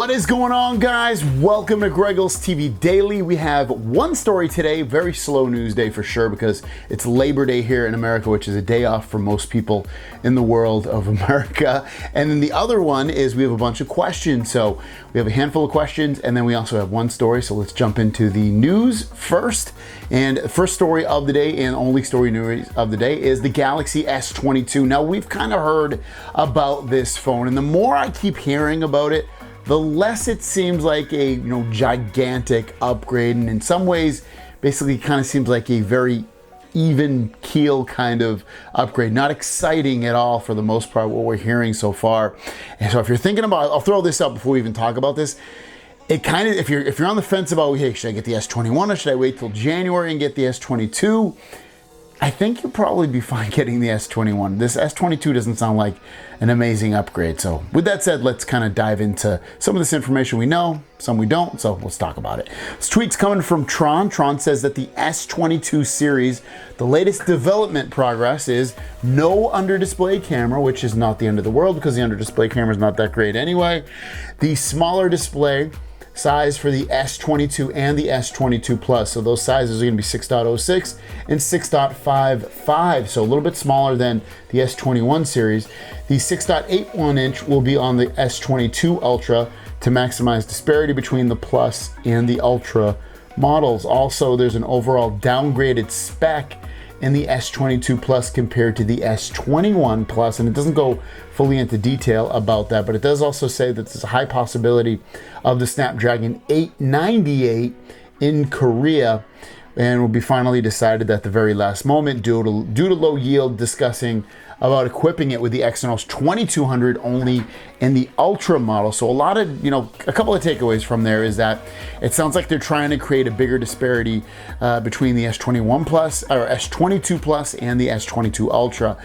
What is going on, guys? Welcome to Greggles TV Daily. We have one story today, very slow news day for sure, because it's Labor Day here in America, which is a day off for most people in the world of America. And then the other one is we have a bunch of questions. So we have a handful of questions, and then we also have one story. So let's jump into the news first. And the first story of the day, and only story news of the day, is the Galaxy S22. Now, we've kind of heard about this phone, and the more I keep hearing about it, the less it seems like a gigantic upgrade, and in some ways basically kind of seems like a very even keel kind of upgrade. Not exciting at all for the most part, what we're hearing so far. And so if you're thinking about, I'll throw this up before we even talk about this. It kind of, if you're on the fence about, hey, should I get the S21 or should I wait till January and get the S22? I think you'll probably be fine getting the S21. This S22 doesn't sound like an amazing upgrade. So with that said, let's kind of dive into some of this information we know, some we don't, so let's talk about it. This tweet's coming from Tron. Tron says that the S22 series, the latest development progress is no under-display camera, which is not the end of the world because the under-display camera is not that great anyway. The smaller display size for the S22 and the S22 Plus. So those sizes are going to be 6.06 and 6.55. So a little bit smaller than the S21 series. The 6.81 inch will be on the S22 Ultra to maximize disparity between the Plus and the Ultra models. Also, there's an overall downgraded spec in the S22 Plus compared to the S21 Plus, and it doesn't go fully into detail about that, but it does also say that there's a high possibility of the Snapdragon 898 in Korea, and will be finally decided at the very last moment due to low yield, discussing about equipping it with the Exynos 2200 only in the Ultra model. So a lot of, a couple of takeaways from there is that it sounds like they're trying to create a bigger disparity between the S21 Plus or S22 Plus and the S22 Ultra.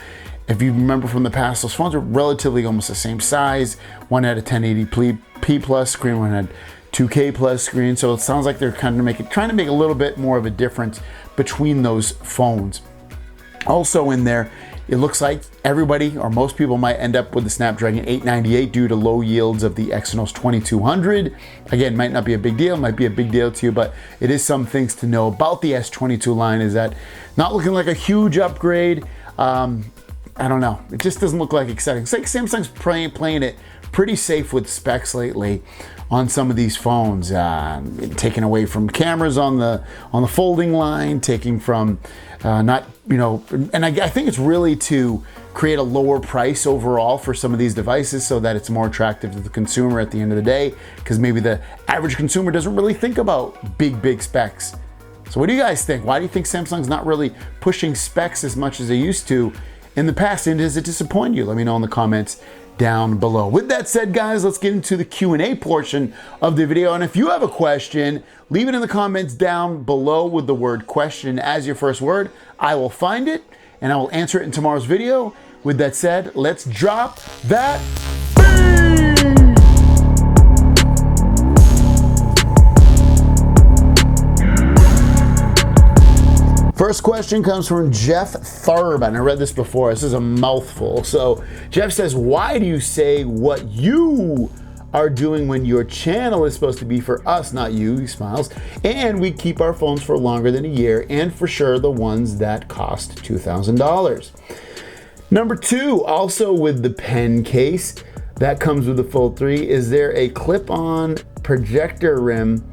If you remember from the past, those phones are relatively almost the same size. One had a 1080p plus screen, one had 2K plus screen. So it sounds like they're kind of trying to make a little bit more of a difference between those phones. Also in there, it looks like everybody or most people might end up with the Snapdragon 898 due to low yields of the Exynos 2200. Again, might not be a big deal, might be a big deal to you, but it is some things to know about the S22 line is that not looking like a huge upgrade. I don't know. It just doesn't look like exciting. It's like Samsung's playing it pretty safe with specs lately on some of these phones, taking away from cameras on the folding line, taking from and I think it's really to create a lower price overall for some of these devices so that it's more attractive to the consumer at the end of the day, because maybe the average consumer doesn't really think about big specs. So what do you guys think? Why do you think Samsung's not really pushing specs as much as they used to in the past, and does it disappoint you? Let me know in the comments down below. With that said, guys, let's get into the Q&A portion of the video. And if you have a question, leave it in the comments down below with the word question as your first word. I will find it and I will answer it in tomorrow's video. With that said, let's drop that beat. First question comes from Jeff Tharb, and I read this before. This is a mouthful. So Jeff says, why do you say what you are doing when your channel is supposed to be for us, not you? He smiles. And we keep our phones for longer than a year, and for sure the ones that cost $2,000. Number two, also with the pen case that comes with the Fold 3, is there a clip-on projector rim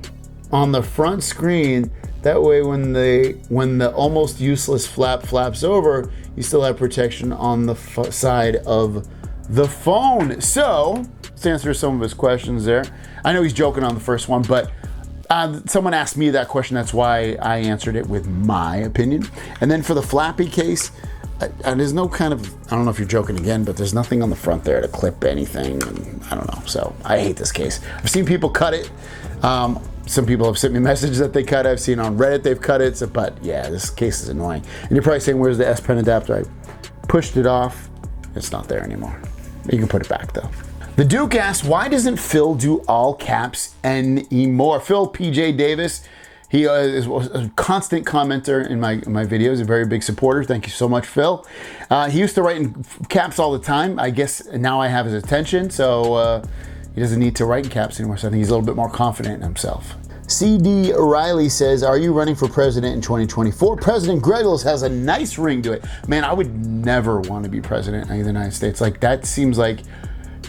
on the front screen? That way, when the almost useless flap flaps over, you still have protection on the side of the phone. So let's answer some of his questions there. I know he's joking on the first one, but someone asked me that question. That's why I answered it with my opinion. And then for the flappy case, there's no kind of, I don't know if you're joking again, but there's nothing on the front there to clip anything. And I don't know. So I hate this case. I've seen people cut it. Some people have sent me messages that they cut it. I've seen on Reddit they've cut it. So, but yeah, this case is annoying. And you're probably saying, where's the S Pen adapter? I pushed it off. It's not there anymore. You can put it back though. The Duke asks, why doesn't Phil do all caps anymore? Phil PJ Davis, he is a constant commenter in my videos, a very big supporter. Thank you so much, Phil. He used to write in caps all the time. I guess now I have his attention. So, he doesn't need to write in caps anymore, so I think he's a little bit more confident in himself. CD Riley says, are you running for president in 2024? President Greggles has a nice ring to it. Man, I would never want to be president of the United States. Like, that seems like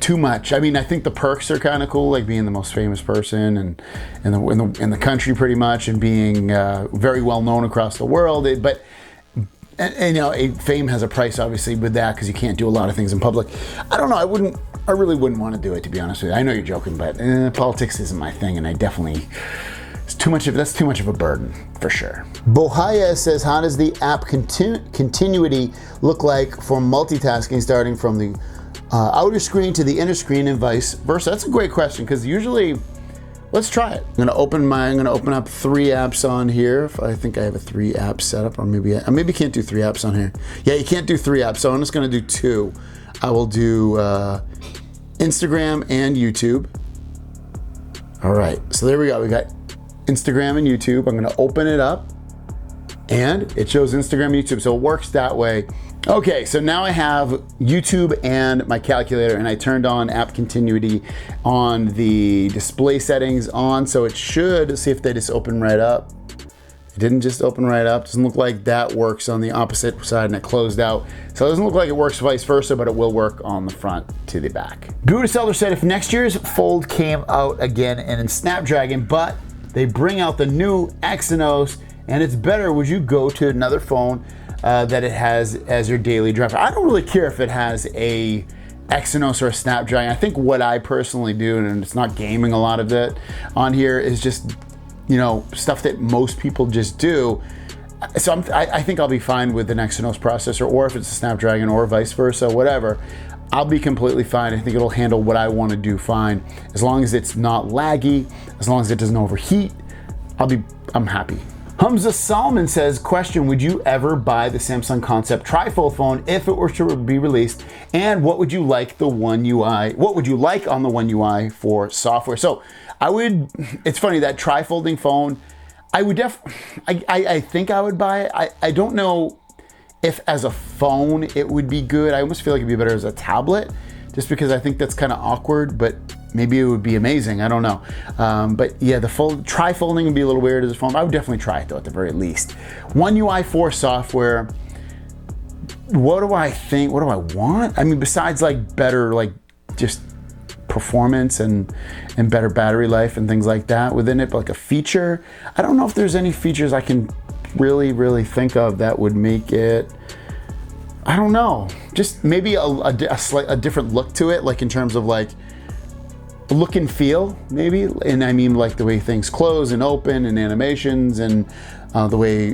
too much. I mean, I think the perks are kind of cool, like being the most famous person and in the country pretty much, and being very well known across the world. But you know, fame has a price, obviously, with that, because you can't do a lot of things in public. I don't know. I really wouldn't want to do it, to be honest with you. I know you're joking, but politics isn't my thing, and that's too much of a burden, for sure. Bohaya says, how does the app continuity look like for multitasking, starting from the outer screen to the inner screen and vice versa? That's a great question, because usually, let's try it. I'm gonna open up 3 apps on here. If I think I have a 3 app setup, or maybe I can't do 3 apps on here. Yeah, you can't do 3 apps, so I'm just gonna do 2. I will do Instagram and YouTube. All right, so there we go. We got Instagram and YouTube. I'm gonna open it up, and it shows Instagram and YouTube, so it works that way. Okay, so now I have YouTube and my calculator, and I turned on app continuity on the display settings on, so it should, see if they just open right up. It didn't just open right up. Doesn't look like that works on the opposite side, and it closed out. So it doesn't look like it works vice versa, but it will work on the front to the back. Buddha Seller said, if next year's Fold came out again and in Snapdragon, but they bring out the new Exynos and it's better, would you go to another phone that it has as your daily driver? I don't really care if it has a Exynos or a Snapdragon. I think what I personally do, and it's not gaming a lot of it on here, is just, you know, stuff that most people just do. So I think I'll be fine with an Exynos processor, or if it's a Snapdragon, or vice versa, whatever. I'll be completely fine. I think it'll handle what I want to do fine. As long as it's not laggy, as long as it doesn't overheat, I'm happy. Hamza Salman says, question, would you ever buy the Samsung Concept trifold phone if it were to be released? And what would you like on the One UI for software? So it's funny, that trifolding phone, I think I would buy it. I don't know if as a phone it would be good. I almost feel like it'd be better as a tablet, just because I think that's kind of awkward, but maybe it would be amazing. I don't know. But yeah, the tri-folding would be a little weird as a phone. I would definitely try it though, at the very least. One UI 4 software. What do I think? What do I want? I mean, besides like better, like just performance and better battery life and things like that within it, but like a feature, I don't know if there's any features I can really think of that would make it, I don't know, just maybe a different look to it, like in terms of like look and feel, maybe. And I mean like the way things close and open and animations and the way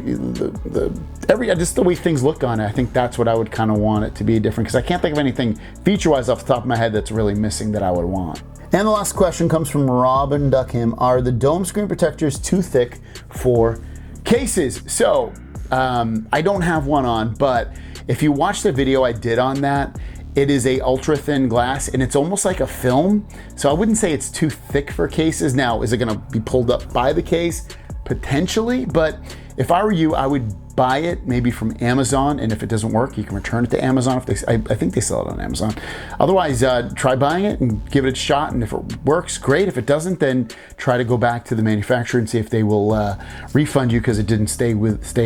just the way things look on it. I think that's what I would kind of want it to be different, because I can't think of anything feature-wise off the top of my head that's really missing that I would want. And the last question comes from Robin Duckham. Are the dome screen protectors too thick for cases? So I don't have one on, but if you watch the video I did on that, it is a ultra thin glass and it's almost like a film. So I wouldn't say it's too thick for cases. Now, is it gonna be pulled up by the case? Potentially, but if I were you, I would buy it maybe from Amazon, and if it doesn't work, you can return it to Amazon. I think they sell it on Amazon. Otherwise, try buying it and give it a shot, and if it works, great. If it doesn't, then try to go back to the manufacturer and see if they will refund you because it didn't stay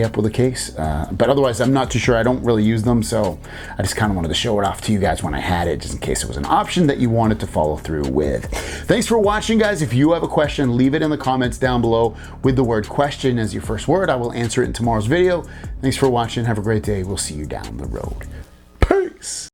up with the case. But otherwise, I'm not too sure. I don't really use them, so I just kind of wanted to show it off to you guys when I had it, just in case it was an option that you wanted to follow through with. Thanks for watching, guys. If you have a question, leave it in the comments down below with the word question as your first word. I will answer it in tomorrow's video. Thanks for watching. Have a great day. We'll see you down the road. Peace.